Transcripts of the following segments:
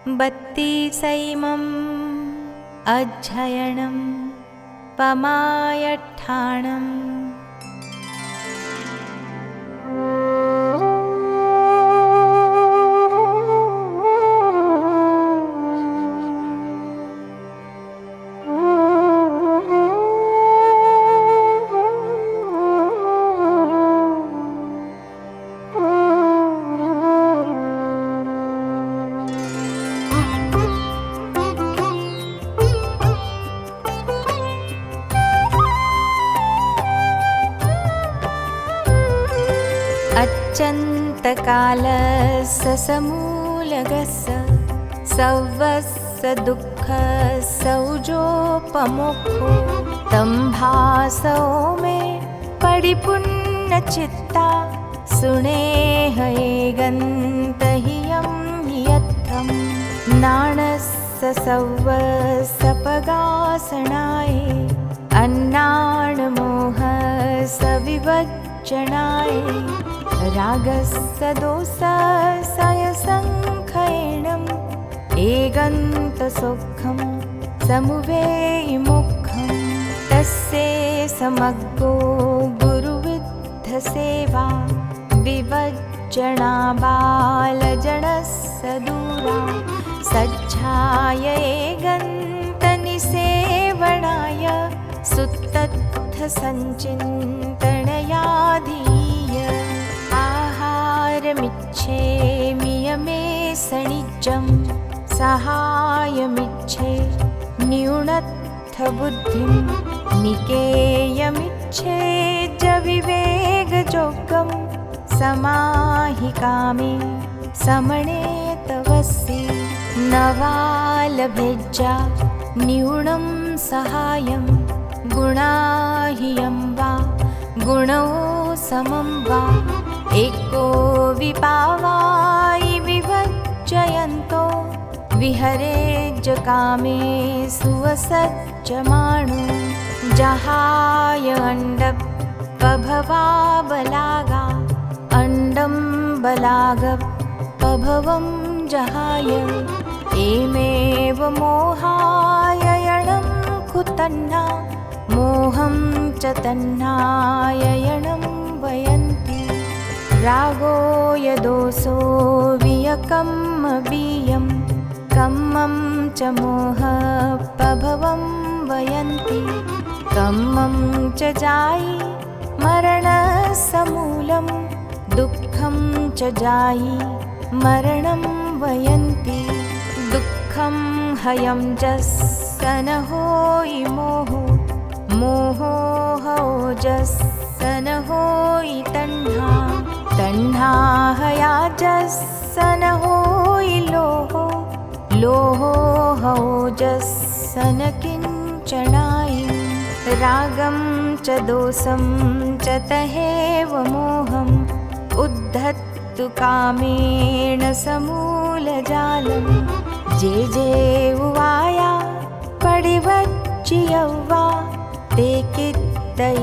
बत्तीसैमम् अध्ययनं पमायट्ठाणम्। अच्यन्तकालस्य समूलगस्य सव्वस्य दुःखसौजोपमुखो तम्भासो मे परिपुन्नचित्ता सुनेह एगन्तहियं यत्थं नाणस्य सव्वसपगासनाय अन्नाणमोहस्य विवज्जनाय रागस्य दोषसयसङ्खयणम् एगन्तसौखं समुवेयमुखं तस्य समग्रो गुरुविद्धसेवा विवज्जना बालजनस्य दूरा सज्जाय एगन्तनिसेवनाय सुतत्थसञ्चिन्तनयाधीय आहारमिच्छेमि यमे सनिजं सहायमिच्छे न्यूनत्थबुद्धिं निकेयमिच्छे जविवेगजोगं समाहि कामे समणे तवसि नवालभेज्जा न्यूनं सहायं गुणाह्यं वा गुणौ समं वा एको विपावायि विभज्जयन्तो विहरेज्ज कामे सुवसज्जमानो जहाय अण्डपभवा बलागा अण्डं बलागपभवं जहाय एमेव मोहाय यणं कुतन्ना मोहं च तन्नाय यणं वयन्ति रागो यदोषो वियकम् बीयं कम्मं च मोहपभवं वयन्ति कम्मं च जायि मरणसमूलं दुःखं च जायि मरणं वयन्ति दुःखं हयं जस्सन होयि मोहो मोहो होजस्सन होयि तण्हा तण्हा हयाजस्सन होयि लोहो लोहो होजस्सन किञ्चनायि रागं च दोषं च तहेव मोहम् उद्धत्तु कामेण समूलजालं जे जे उवाया पडिवच्चियव्वा ते कित्तयिस्सामि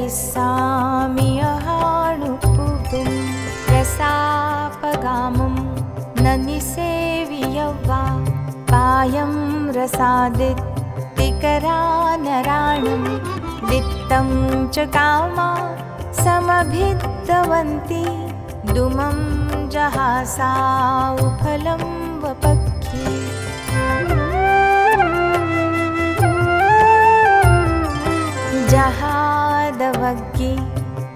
अहाणुपुविं रसापगामं न निसेवियव्वा पायं रसादित्तिकरानराणं वित्तं च कामा समभिद्दवन्ति दुमं जहासा उफलं वपक्षि जहादवग्गि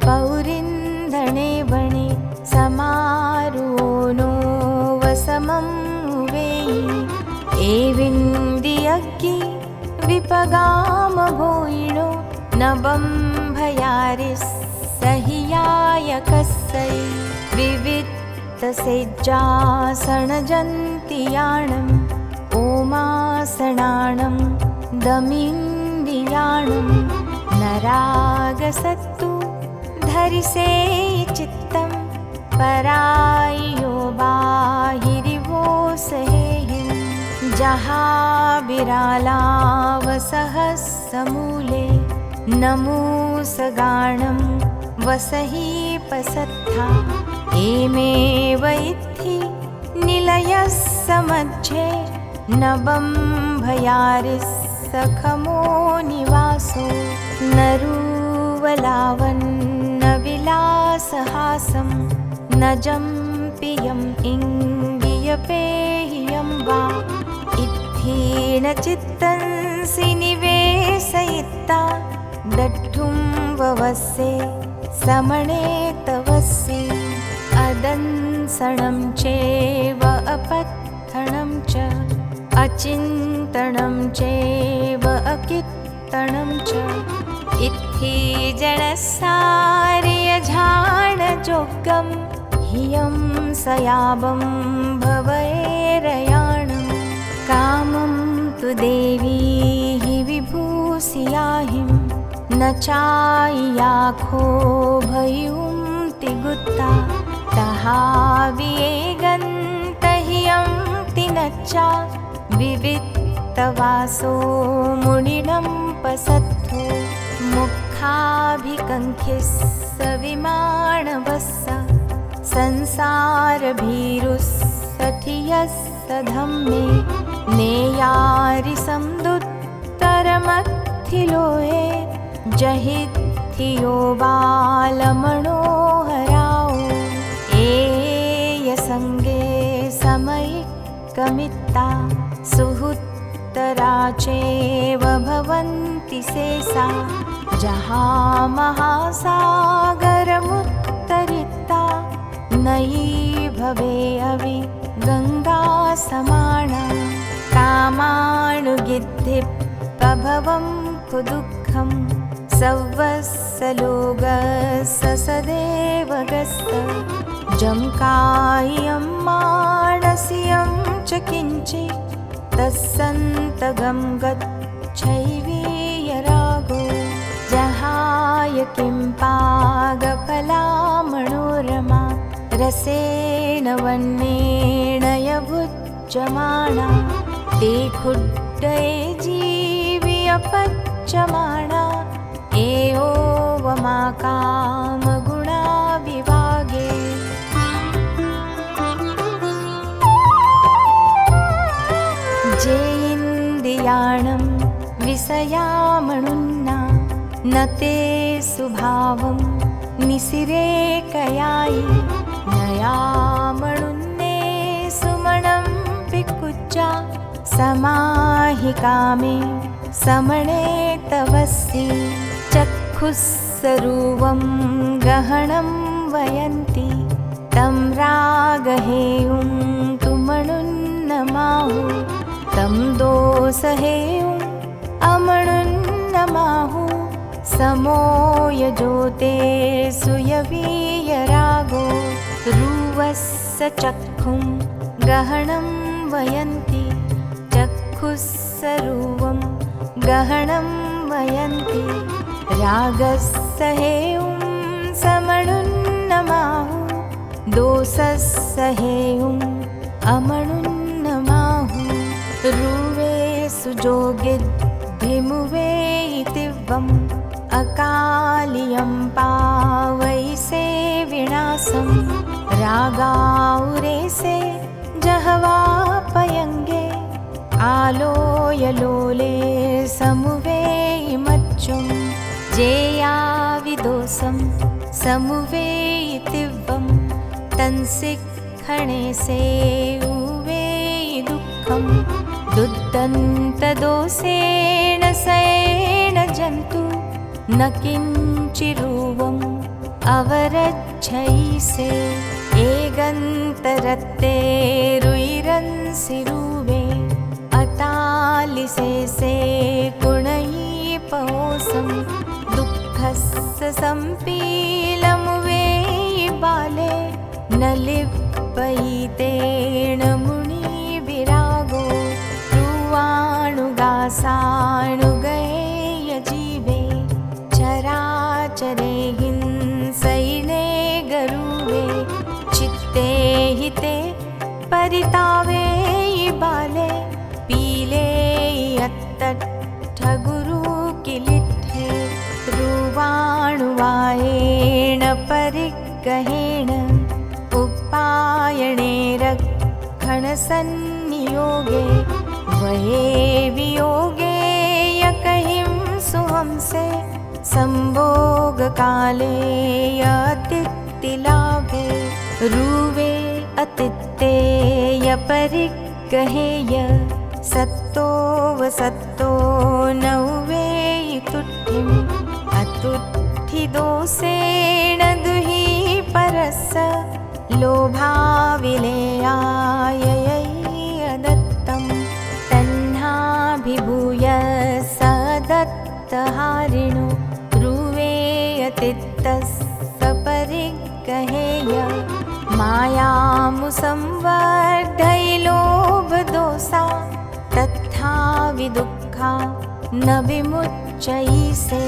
पौरिन्धणे वणे समारोनो वसमं वेयि एविन्दियग्गि विपगाम भोयिणो नभं भयारिस्सहियाय कस्यै विवित्तसेज्जासणजन्तियाणम् ओमासणाणं दमिन्दियाणं नरागसत्तु धरिसे चित्तं परायो बाहिरिवो सहेहिं जहाबिरालावसहस्समूले नमूसगाणं वसहि पसत्था एमेव इत्थि निलयः समज्जे नवं भयारिस्सखमो निवासो नरुवलावन्न विलासहासं नजं पियम् इङ्गियपेहियं वा इत्थेन चित्तंसि निवेशयित्ता दट्ठुं ववस्ये समणे तवसि अदंसनं चेव अपत्थनं च अचिन्तनं चेव अकित्तनं च इत्थि जनसार्यझाणजोग्गं हियं सयावं भवैरयाणं कामं तु देवी हि विभूषियाहिं न चायाखो भयुं तिगुत्ता तहावियेगन्तहियं तिनच्चा विवित्तवासो मुनिनं पसत्थो मुखाभिकङ्खिस्सविमाणवस्स संसारभीरुस्सठियस्सधम्मे नेयारिसंदुत्तरमथिलोहे जहित्थियो बालमनोहराओ एयसङ्गे समयिकमित्ता सुहुत्तरा चैव भवन्ति शेषा जहामहासागरमुत्तरिता नयी भवे अवि गङ्गा समाना कामानुगिद्धिप्रभवं कुदुःखं सवत्सलोगससदेव गस्त जंकायं मानसियं च किञ्चि तस्सन्तगं गच्छैवीयरागो जहाय किं पागफला मनोरमा रसेन वन्नेन यभुज्यमाना ते खुड्डये जीव्यपच्यमाना एवमा कामगुणा विभागे जेन्द्रियाणं विषयामणुन्ना न ते सुभावं निसिरेकयायि नयामणुन्ने सुमणं पिकुच्चा समाहि कामे समणे तवसि चक्षुस्सरूवं गहनं वयन्ति तं रागहेयुं तुमणुन्नमाहु तं दोषहेयुं अमणुन्नमाहु समो यजोते सुयवीयरागो रुवस्स चक्षुं गहनं वयन्ति चक्षुस्सरूवं गहनं वयन्ति रागस्सहेयुं समणुन्नमाहु दोषस्सहेयुं अमणुन्नमाहु रुवे सुजोगिद्धिमुवे इतिवम् अकालियं पावैसे विनाशं रागाउरेसे जहवापयङ्गे आलोयलोले समुवेयिमच्चुं जेयाविदोषं समुवेयितिवं तंसिखणे से उवेयि दुःखं दुद्दन्तदोषेण सयेण जन्तु न किञ्चिरूवम् अवरच्छैसे एगन्तरत्ते रुइरन्सिरुवे अतालिसे से कुणयी पवोसं दुःखस्य सम्पीलमुवे बाले न लिप्पयितेन मुनिविरागो रुवाणुगासाणुगेय जीवे चराचरे हिंसैने गरुवे चित्ते हिते परितावे बाले पीले अत्तठगुरु किलिठे रुवाणुवायेण परिगहेण उपायणे रक्षणसन्नियोगे वये वियोगे यकहिं सुहंसे संभोगकाले यतिथिलाभे रुवे अतित्ते यपरिग्रहेय सत्तो वसत्तो नौवे तुट्ठिम् अतुट्ठिदोषेण दुहि परस्स लोभाविलेयाययदत्तं तन्नाभिभूय स दत्तहारिणो रुवेयतित्तस्य परिग्रहेय मायामुसंवर्धयि लोभदोषा तथा विदुःखा न विमुच्यैसे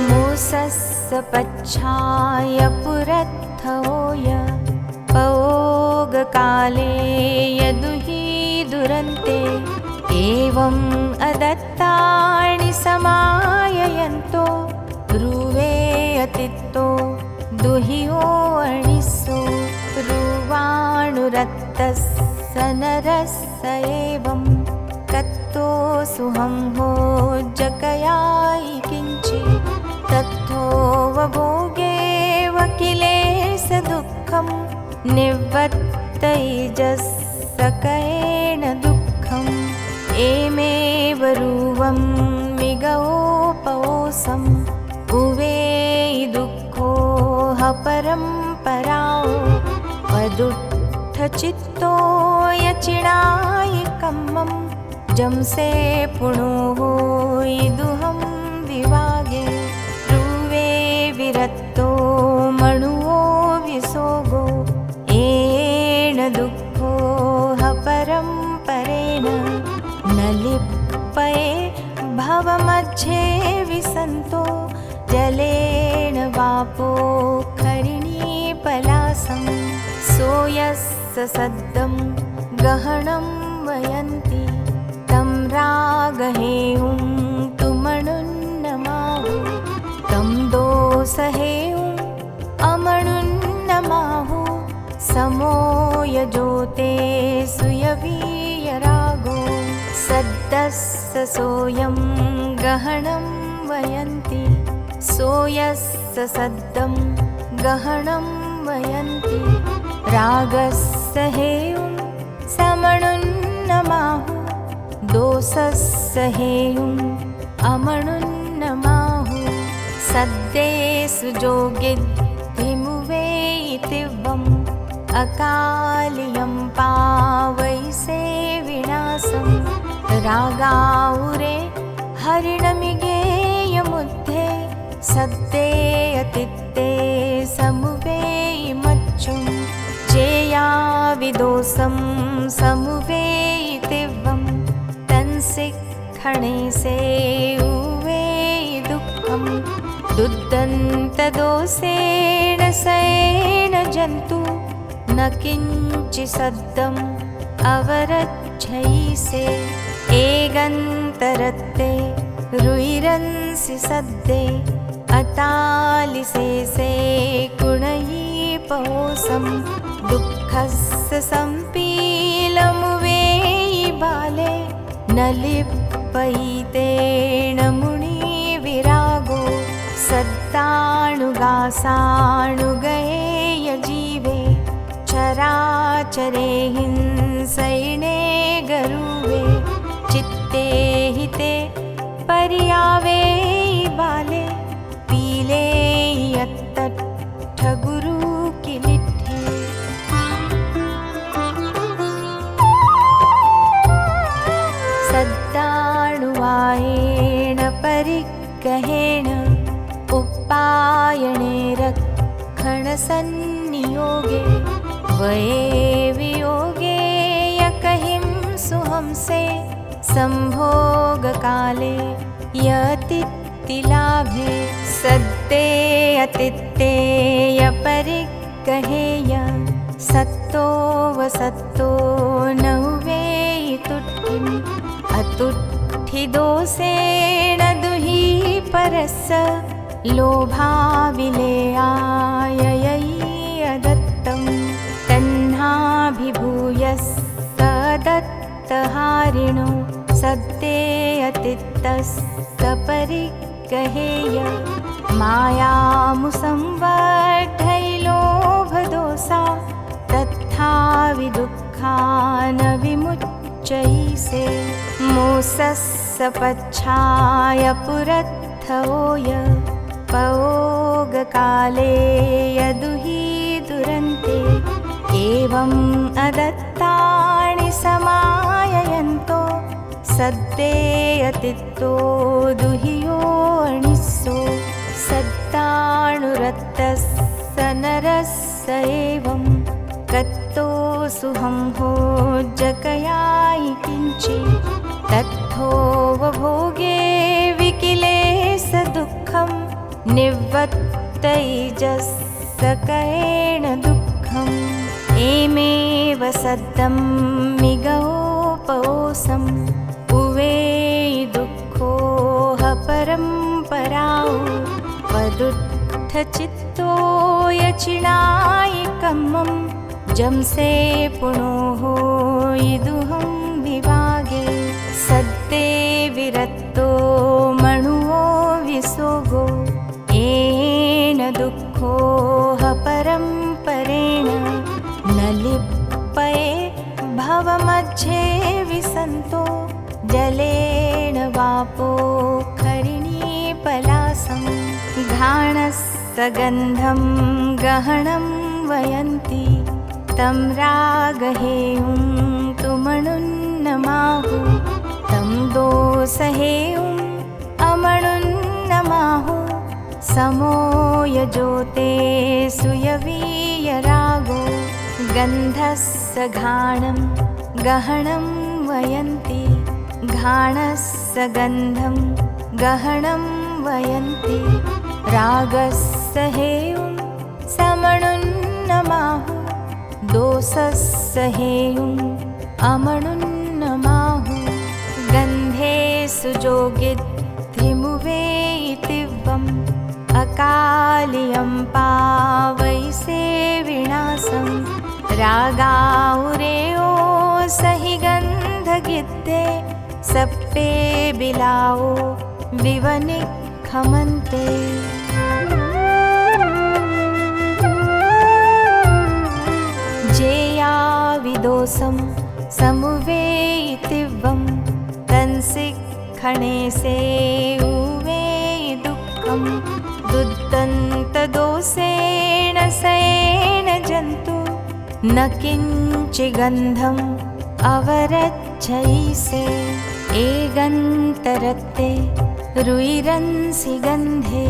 मोसस्य पच्छाय पुरत्थवोय पयोगकाले यदुहि दुरन्ते एवम् अदत्तानि समाययन्तो रुवे अतित्तो दुहियो अणिसो रुवाणुरक्तस्य नरस्य एवं कत्तो सुहंहो जकयायि किञ्चि तत्थोवभोगे वकिलेश दुःखं निवृत्तैजस्सकेन दुःखम् एमेव रुवं मिगोपवोसम् उवेयि दुःखो ह परम्पराओ वदुत्थचित्तो यचिणायि कम्मं जंसे पुणो दुहं विवागे रुवे विरक्तो मणुवो विसोगो एण दुःखो ह परम्परेण न लिप्पये भवमध्ये विसन्तो जलेन वापो खरिणीपलासं सोयस्य सद्दं गहनं वयन्ति तं रागहेयुं तुमणुन्नमाहु तं दोषहेयुं अमणुन्नमाहु समो यजोते सुयवीयरागो सद्दस्य सोऽयं गहनं वयन्ति सोयस्य सद्दं गहनं वयन्ति रागस्य हेयुं समणुन्नमाहु दोषस्य हेयुं अमणुन्नमाहु सद्दे सुजोगिद्धिमुवेयितिवम् अकालियं पावैसे विनाशं रागाउरे हरिणमिगेयमुद्धे सद्दे अतित्ते समुवेयि मच्छुं जेया विदोषं समुवेयितिवं तन्सिक्खणे से उवेयि दुःखं दुद्दन्तदोषेण सयेन जन्तु न किञ्चि सद्दम् अवरच्छयिसे एगन्तरत्ते रुइरंसि सद्दे अतालिसे से कुणयि पवोसं दुःखस्य सम्पीलमुवेयि बाले न लिप्पयितेन मुनिविरागो सत्ताणुगासाणुगयेय जीवे चराचरे हिंसैणे गरुवे चित्ते हिते पर्यावे बाले पीले यत्तठगुरु किलिठे सद्दाणुवायेण परिग्रहेण उपायने रक्षणसन्नियोगे वये वियोगे यकहिं सुहंसे संभोगकाले यतिथिलाभे सद्दे अतित्ते यपरिग्रहेय सत्तो वसत्तो नौवेयि तुट्ठिम् अतुट्ठिदोषेण दुहि परस्स लोभाविलेयाययदत्तं दत्तहारिणो सत्ते अतित्तस्तपरिगहेय मायामुसंवर्धैलोभदोषा तथा विदुःखा न विमुच्यैसे मोसस्सपच्छाय पुरत्थोय पयोगकाले यदुहि दुरन्ते एवम् अदत्तानि समाययन्तो सद्दे अतित्तो दुहियोऽणिस्सो सत्तानुरक्तस्य नरस्य एवं कत्तो सुहंहो जकयायि किञ्चि तत्थोपभोगे विकिले स दुःखं निवृत्तैजस्सकरेण दुःखम् एमेव सद्दं मिगोपवोसम् उवे दुःखोह परम्पराउ वदुत्थचित्तो यचिणायिकम्मं जंसे पुनोः इदुहं विभागे सद्दे विरक्तो मणुवो विसोगो येन दुःखोह परम्परेण न लिप्पये भवमध्ये विसन्तो जलेन वापोखरिणी पलासं घाणस्य गन्धं गहनं वयन्ति तं रागहेयुं तुमणुन्नमाहु तं दोषहेयुम् अमणुन्नमाहु समो यजोते सुयवीयरागो गन्धस्य घाणं गहनं वयन्ति घाणस्य गन्धं गहनं वयन्ति रागस्य हेयुं समणुन्नमाहु दोषस्य हेयुम् अमणुन्नमाहु गन्धे सुजोगिद्धिमुवे इतिवम् अकालियं पावैसे विनाशं रागाउरेयो सहि गन्धगिद्धे सप्पे बिलाओ विवनिखमन्ते जेया विदोषं समुवेतिवं तन्सिखणे से उवे दुःखं दुद्दन्तदोषेण सयेन जन्तु न किञ्चिगन्धम् अवरच्छैसे एगन्तरत्ते रुइरंसि गन्धे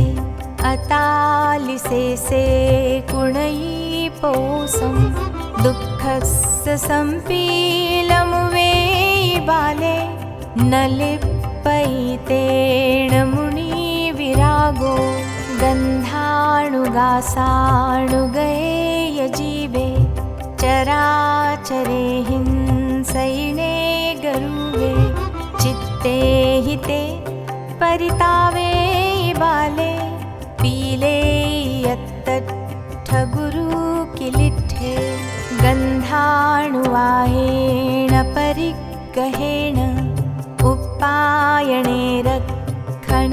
अतालिसे से कुणयी पोसं दुःखस्य सम्पीलमुवे बाले न लिप्पयितेण मुनिविरागो गन्धाणुगासाणुगये यजीवे चराचरे हिंसैणे गरुवे चित्ते हिते परितावे बाले पीले यत्तठगुरुकिलिठे गन्धाणुवाहेण परिगहेण उपायणे रक्षणसन्नियोगे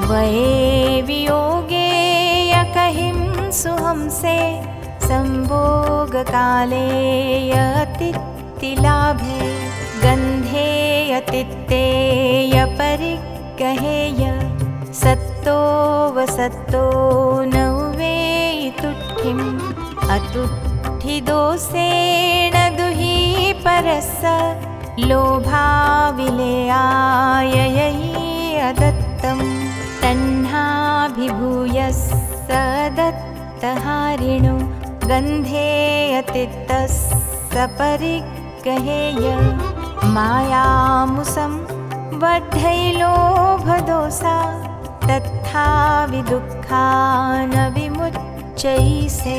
वये वियोगे यकहिं सुहंसे संभोगकाले यतित्तिलाभे गन्धे यतित्ते यपरिगहेय सत्तो वसत्तो न वेतुठिम् अतुठिदोषेण दुहि परस्य लोभाविलेयाय ययि अदत्तं तन्नाभिभूयस्य दत्तहारिणो गन्धे अतित्तस्य परिगहेय मायामुसं वर्धैलोभदोषा तथा विदुःखा न विमुच्यैसे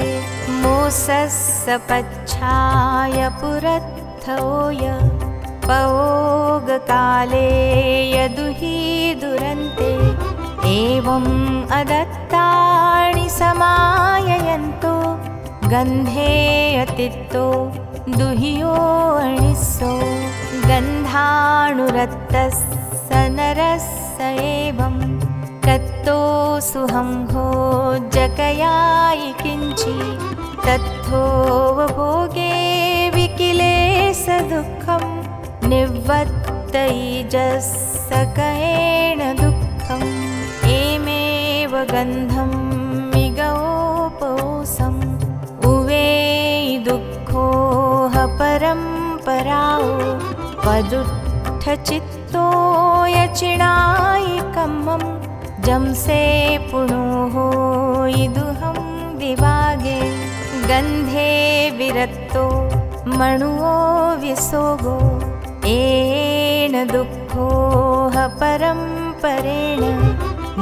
मोसस्य पच्छाय पुरत्थोय पयोगकाले यदुहि दुरन्ते एवम् अदत्तानि समाययन्तो गन्धे अतित्तो दुहियो अणिसो गन्धानुरक्तस्य नरस्य एवं कत्तो सुहंहो जकयायि किञ्चि तत्थोपभोगे विकिलेश दुःखं निवृत्तैजसकयेन दुःखम् एमेव गन्धं मिगोपौसम् उवे दुःखोह परम्पराओ पदुत्थचित्तो यचिणायिकम्मं जंसे पुणोहो इदुहं विभागे गन्धे विरक्तो मणुओ विसोगो येन दुःखोह परम्परेण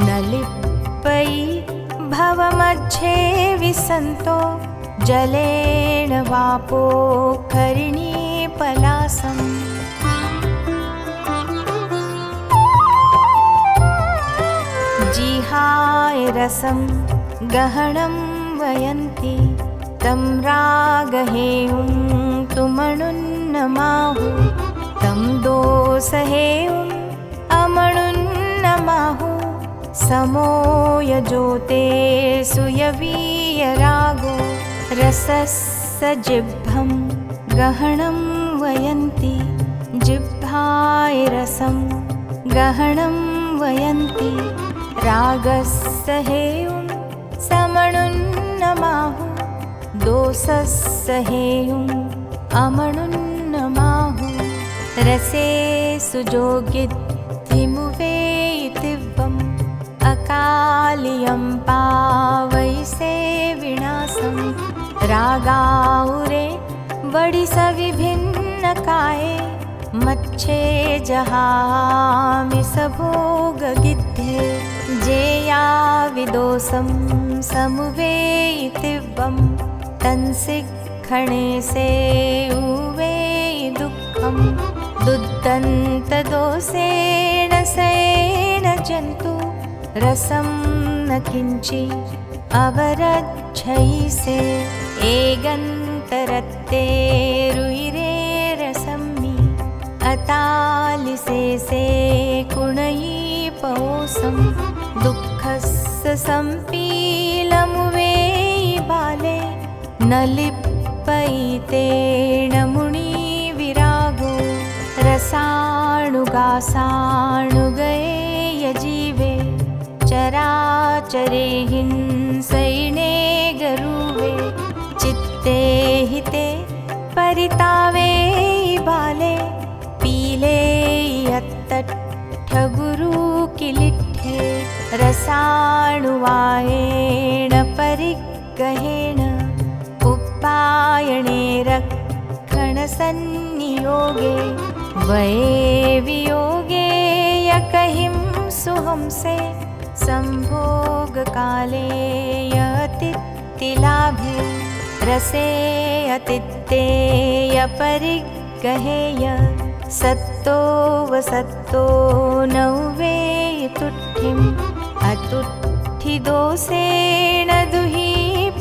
न लिप्पयि भवमध्ये विसन्तो जलेन वापो खरिणी पलासम् जिहाय रसं गहनं वयन्ति तं रागहेयं तुमणुन्नमाहु तं दोषहेयम् अमणुन्नमाहु समो यजोते सुयवीयरागो रसस्य जिह्वं गहनं वयन्ति जिह्वाय रसं गहनं वयन्ति रागस्य हेयं समणुन्नमाहु दोषस्य हेयम् अमणुन्नमाहु रसे सुजोगिद्धिमुवेतिवम् अकालियं पावैसे विनाशं रागाउरे बड़ी सविभिन्नकाये मच्छे जहामि सभोगगिद्धे जेया विदोषं समुवेतिवं तंसिक्षणे से उवे दुःखं दुद्दन्तदोषेण सेन जन्तु रसं न किञ्चि अवरच्छैसे एगन्तरत्ते रुइरे रसम्मि अतालिसे से कुणयि पौसं दुःखस्य सम्पीलमुवे बाले न लिप्पयितेन मुनिविरागो रसाणुगासाणुगये यजीवे चराचरे हिंसैने गरुवे चित्ते हिते परितावे बाले पीले यत्तट्ठगुरु किलिट्ठे रसाणुवायेण परिगहेण उपायने रक्षणसन्नियोगे वये वियोगे यकहिं सुहंसे संभोगकाले यतिथिलाभे रसे अतित्ते यपरिगहेय सत्तो वसत्तो नौवे तुठ्ठिम् अतुठ्ठिदोषेण दुहि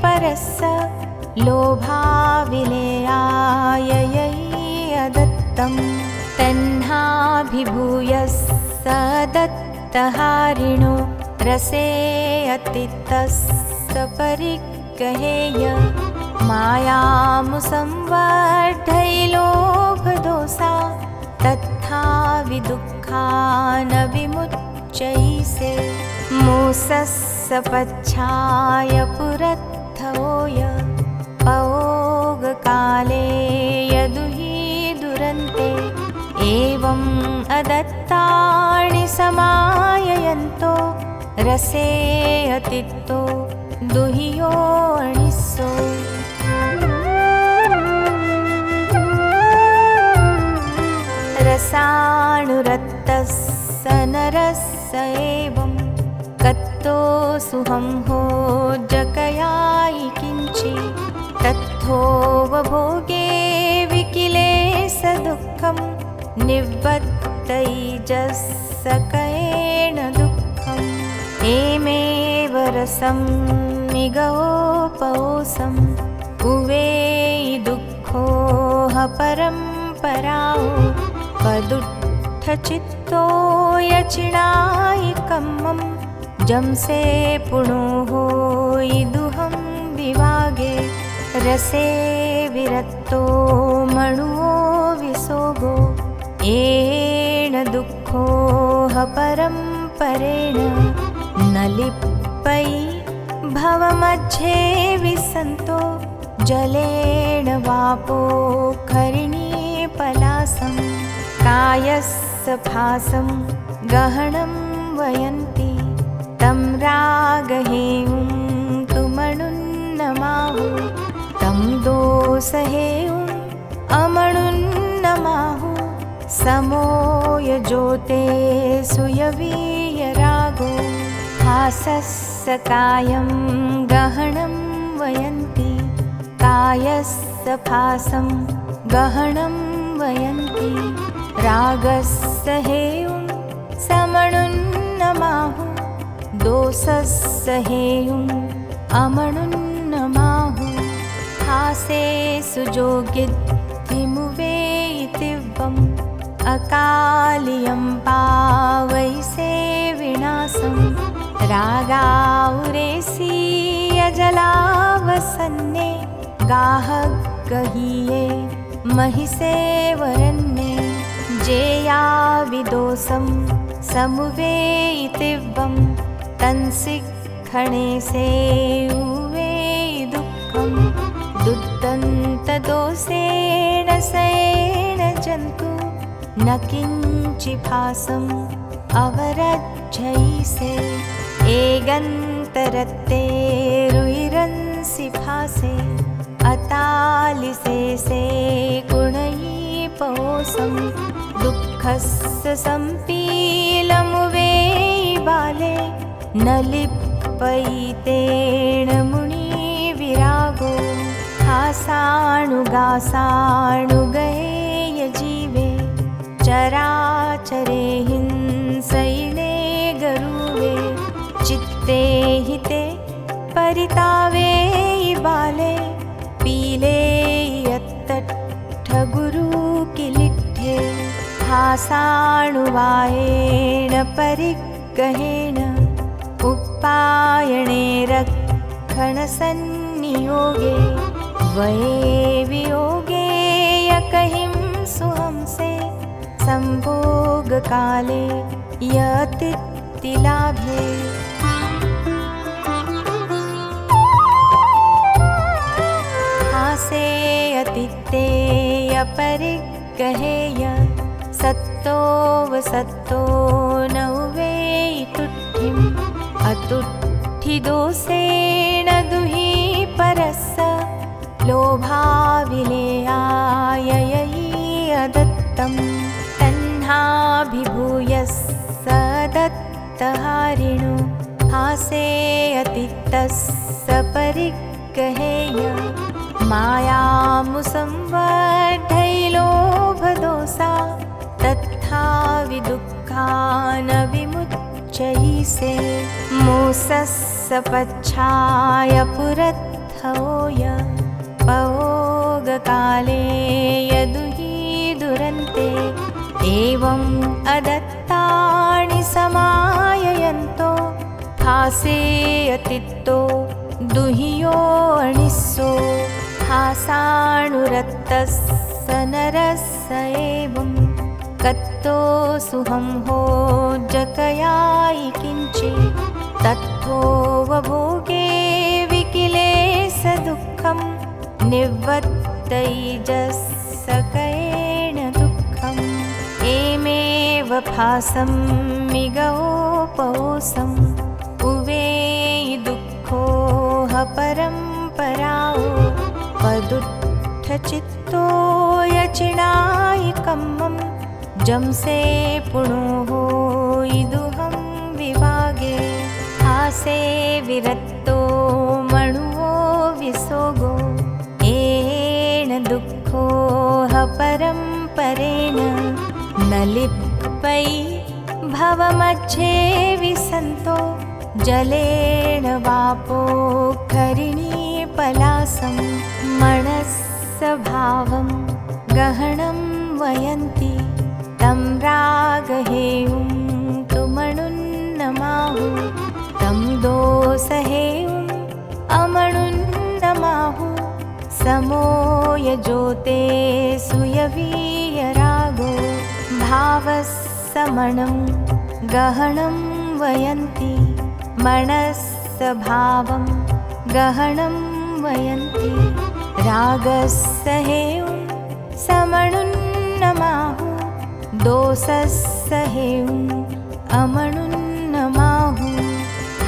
परस्य लोभाविलेयाय अदत्तं तन्नाभिभूयस्य दत्तहारिणो रसे अतितस्य परिगहेय मायामुसंवर्धयि लोभदोषा तथा विदुःखा न विमुच्यैसे मोसस्य पच्छाय पुरद्धवोय पवोगकाले यदुहि दुरन्ते एवम् अदत्तानि समाययन्तो रसे अतित्तो दुहियो अणिसो रसाणुरक्तस्य नरस्य एवं कत्तो सुहंहो जकयायि किञ्चि तत्थोपभोगे विकिलेश दुःखं निवृत्तैजसकयेन दुःखम् एमेव रसं निगोपौसम् उवे दुःखो दुःखोह परम्पराओ पदुत्थचित्तो यचिणायिकम्मं जंसे पुणो होयिदुहं विवागे रसे विरक्तो मणुओ विसोगो येन दुःखोह परम्परेण न लिप्पै भवमध्ये विसन्तो जलेन वापोखरिणी पलासं कायस्य भासं गहनं वयन्ति तं रागहेयं तुमणुन्नमाहु तं दोषहेयं अमणुन्नमाहु समो यजोते सुयवीयरागो हासस्य कायं गहनं वयन्ति कायस्य भासं गहनं वयन्ति रागस्य हेयं समणुन्नमाहु दोषस्य हेयं अमणुन्नमाहु हासे सुजोगिद्धिमुवेयितिव्वम् अकालियं पावैसे विनाशं रागाउरेसी अजलावसन्ने गाहगहीये महिषे वरन्ने जेया विदोषं समुवेयितिव्वं तन्सिक्खणे सेयुवेयि दुःखं दुद्दन्तदोषेण सयेण जन्तु न किञ्चि भासम् अवरज्जयिसे एगन्तरत्ते रुइरंसि भासे अतालिसे से गुणयि पोषं दुःखस्य सम्पीलमुवेयि बाले न लिप्पयितेन मुनिविरागो हासाणुगासाणुगेय जीवे चराचरे हिंसैले गरुवे चित्ते हिते परितावेयि बाले पीले यत्तट्ठगुरु किलिट्ठे हासाणुवायेण परिग्रहेण उपायणे रक्षणसन्नियोगे वये वियोगे यकहिं सुहंसे संभोगकाले यतिलाभे हासे अतित्ते अपरिग्रहेय सत्तो वसत्तो नौवेयि तुट्ठिम् अतुट्ठिदोषेण दुहि परस्य लोभाविलेयाययि अदत्तं तन्नाभिभूयस्स दत्तहारिणो हासे अतित्तस्य परिग्रहेय मायामुसंवर्धैलोभदोषा तथा विदुःखान् विमुच्यैसे मोसस्य पच्छाय पुरत्थोय पवोगकाले यदुहि दुरन्ते एवम् अदत्तानि समाययन्तो हासे अतित्तो दुहियो अणिस्सो हासाणुरत्तस्य नरस्य एवं कत्तो सुहंहो जकयायि किञ्चि तत्थोवभोगे विकिलेश दुःखं निवृत्तैजस्सकयेण दुःखम् एमेव भासं मिगोपवोसम् उवेयि दुःखोह परम्पराओ पदुत्थचित्तो यचिणायिकम्मं जंसे पुणो होयिदुहं विवागे हासे विरक्तो मणुओ विसोगो येन दुःखोह परम्परेण न लिप्पै भवमध्ये विसन्तो जलेन वापोखरिणी पलासं मणस्य भावं गहनं वयन्ति तं रागहेयं तुमणुन्नमाहु तं दोषहेयं अमणुन्नमाहु समो यजोते सुयवीयरागो भावस्समणं गहनं वयन्ति मणस्य भावं गहनं वयन्ति रागस्य हेयं समणुन्नमाहु दोषस्य हेयं अमणुन्नमाहु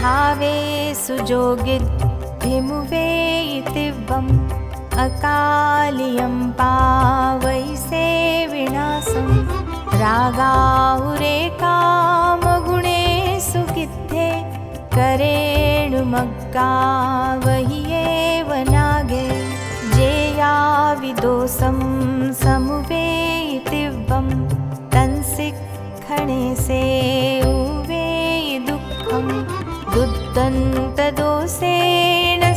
भावे सुजोगिद्धिमुवेयितिवम् अकालियं पावैसे विनाशं रागाहुरे कामगुणे सुगिद्धे करेणुमग्गा वहियेव नागे जेया विदोषं समुवेयितिवं तंसिक्खणे से उवेयि दुःखं दुद्दन्तदोषेण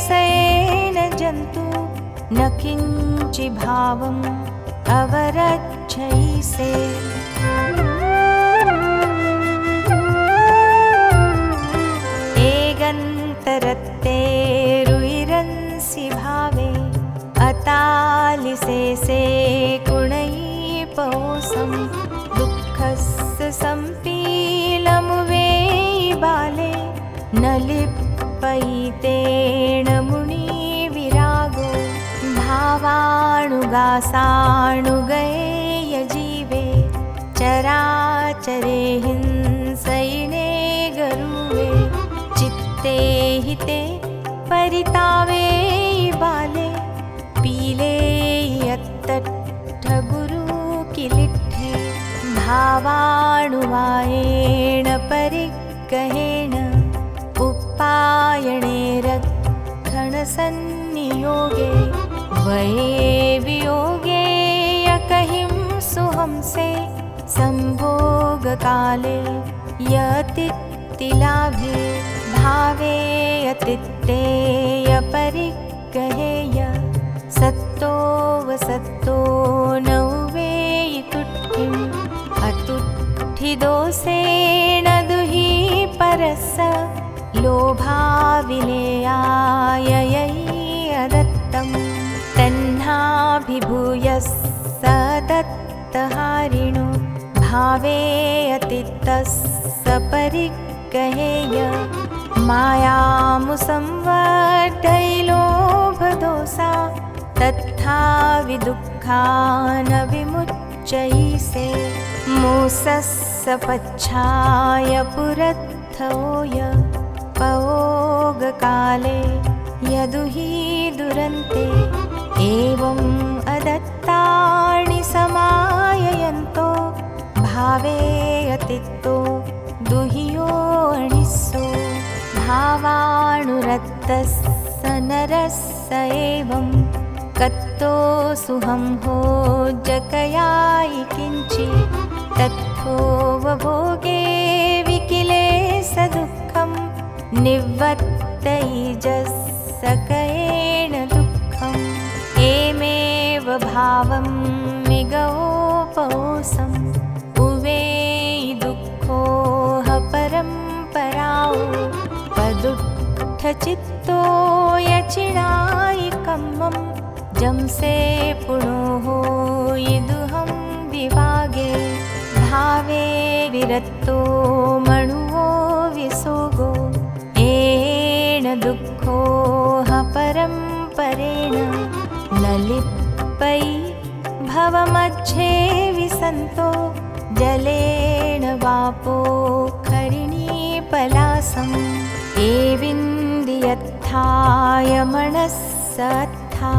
सयेन जन्तु न किञ्चि भावम् अवरक्षयिसे एगन्तरत्ते रुइरंसि भावे अतालिसे से कुणयीपौसं दुःखस्य सम्पीलमुवेयि बाले न लिप्पयितेण मुनिविरागो भावाणुगासाणुगये यजीवे चराचरे हिंसैने गरुवे चित्ते हिते परितावे बाले पीले यत्तट्ठगुरु किलिट्ठे भावाणुवायेण परिग्रहेण उपायणे रक्षणसन्नियोगे वये वियोगे यकहिं सुहंसे संभोगकाले यतित्तिलाभे भावे यतित्ते यपरिग्रहेय सत्तो वसत्तो नौवेयि तुट्ठिम् अतुट्ठिदोषेण दुहि परस्य लोभाविलेयाययि अदत्तं तन्नाभिभूयः स दत्तहारिणो भावे अतित्तस्य परिग्रहेय मायामुसंवर्धयिलोभदोषा तथा विदुःखान् विमुच्यैसे मोसस्य पच्छाय पुरद्धोय पवोगकाले यदुहि दुरन्ते एवम् अदत्तानि समाययन्तो भावे अतित्तो दुहियो अणिस्सो भावाणुरक्तस्य नरस्य एवं कत्तो सुहंहो जकयायि किञ्चि तत्थोवभोगे विकिले सदुःखं निवृत्तैजस्सकयेण दुःखम् एमेव भावं मिगवोपौसम् उवेयि दुःखोह परम्पराओ पदुट्ठचित्तो यचिणायि कम्मं जंसे पुणोहो यदुहं विभागे भावे विरक्तो मणुवो विसोगो येन दुःखोह परम्परेण न लिप्पयि भवमध्ये विसन्तो जलेन वापोखरिणी पलासम् एविन्द्यत्थायमणस्सत्था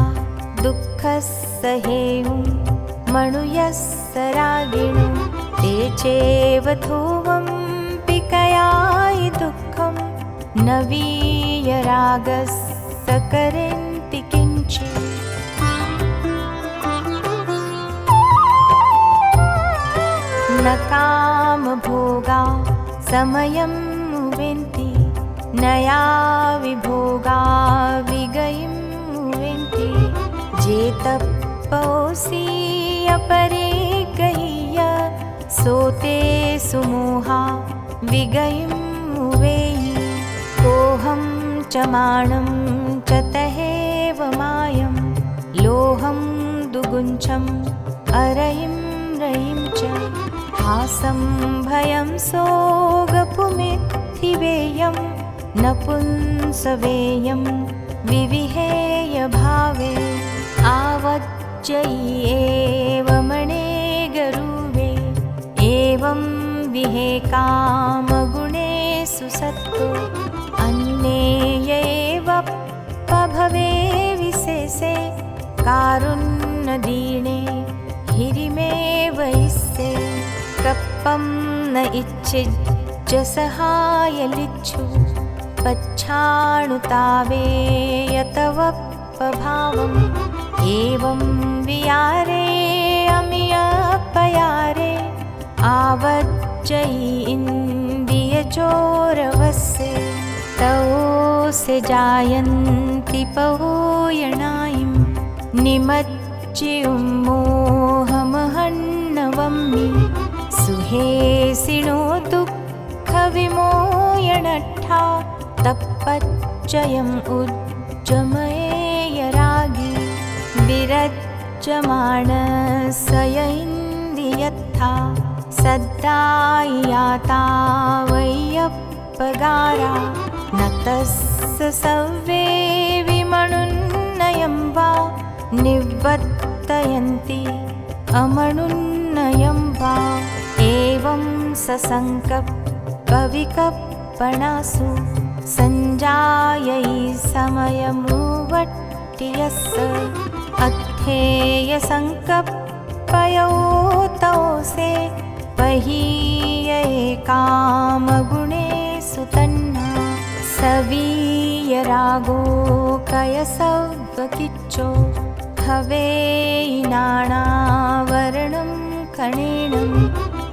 दुःखस्य हेयं मणुयस्य रागिणो ते चैव धुवं पिकयायि दुःखं न वीयरागस्य करन्ति किञ्चित् न कामभोगा समयं वेन्ति नया विभोगा विगयं वेन्ति जेतप् अपरे गह्य सोते सुमोहा विगयिं वेयि कोहं च मानं च तहेव मायं लोहं दुगुञ्छम् अरयिं रयिं च हासं भयं सोगपुमिथिवेयं नपुंसवेयं विविहेय भावे आवज्जयि एव मणे गरुवे एवं विहे कामगुणेषु सत्तो अन्येय एव पभवे विशेषे कारुण्यदीने हिरिमेव इस्से कप्पं न इच्छिज्ज सहायलिच्छु पच्छाणुतावेयतवपभावम् एवं वियारे अमियपयारे आवज्जयि इन्द्रियचोरवस्य तौ से जायन्ति पवोयणायं निमज्जिउम्मोहमहन्नवम्मि सुहेसिनो दुःखविमोयणट्ठा तप्पच्चयम् उज्जमयेय रागी विरज्यमाणस्य इन्द्रियत्था सद्दायियाता वैयप्पगारा न तस्य सव्ये विमणुन्नयं वा निवर्तयन्ति अमणुन्नयं वा एवं ससङ्कप्पविकप्पणासु सञ्जायैः समयमुवट्टि यस्य अध्येयसङ्कप्पयो तौसे पहीये कामगुणेषु तन्ना सवीयरागो कयसव्वकिच्चो हवेयिनाणावरणं कणेनं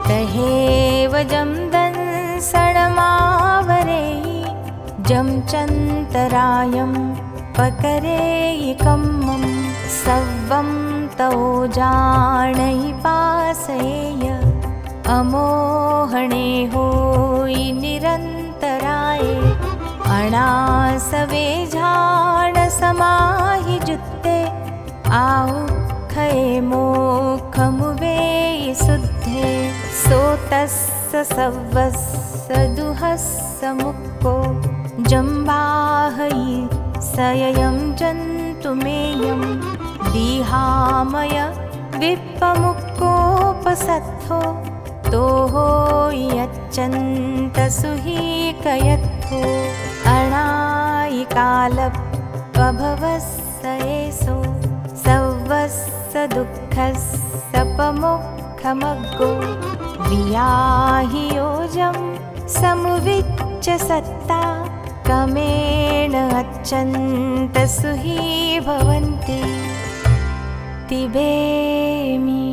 तहेव जं दंसणमावरेयि जं चन्तरायं पकरेयि कम्मं सव्वं तौ जाणयि पासयेय अमोहणे होयि निरन्तराये अणासवे झाणसमाहि जुत्ते आउखये मोखमुवेयि शुद्धे सोतस्य सव्वस्य दुहस्य मुक्को जम्बाहयि सययं जन्तुमेयं दिहामय विप्पमुक्कोपसत्थो तोहो यच्चन्तसुहीकयत्थो अणायिकालपभवस्य एषो सव्वस्य दुःखस्य पमुखमग्गो वियाहि योजं समुविच्च सत्ता कमेण अच्चन्तसुही भवन्ति तिबेमि।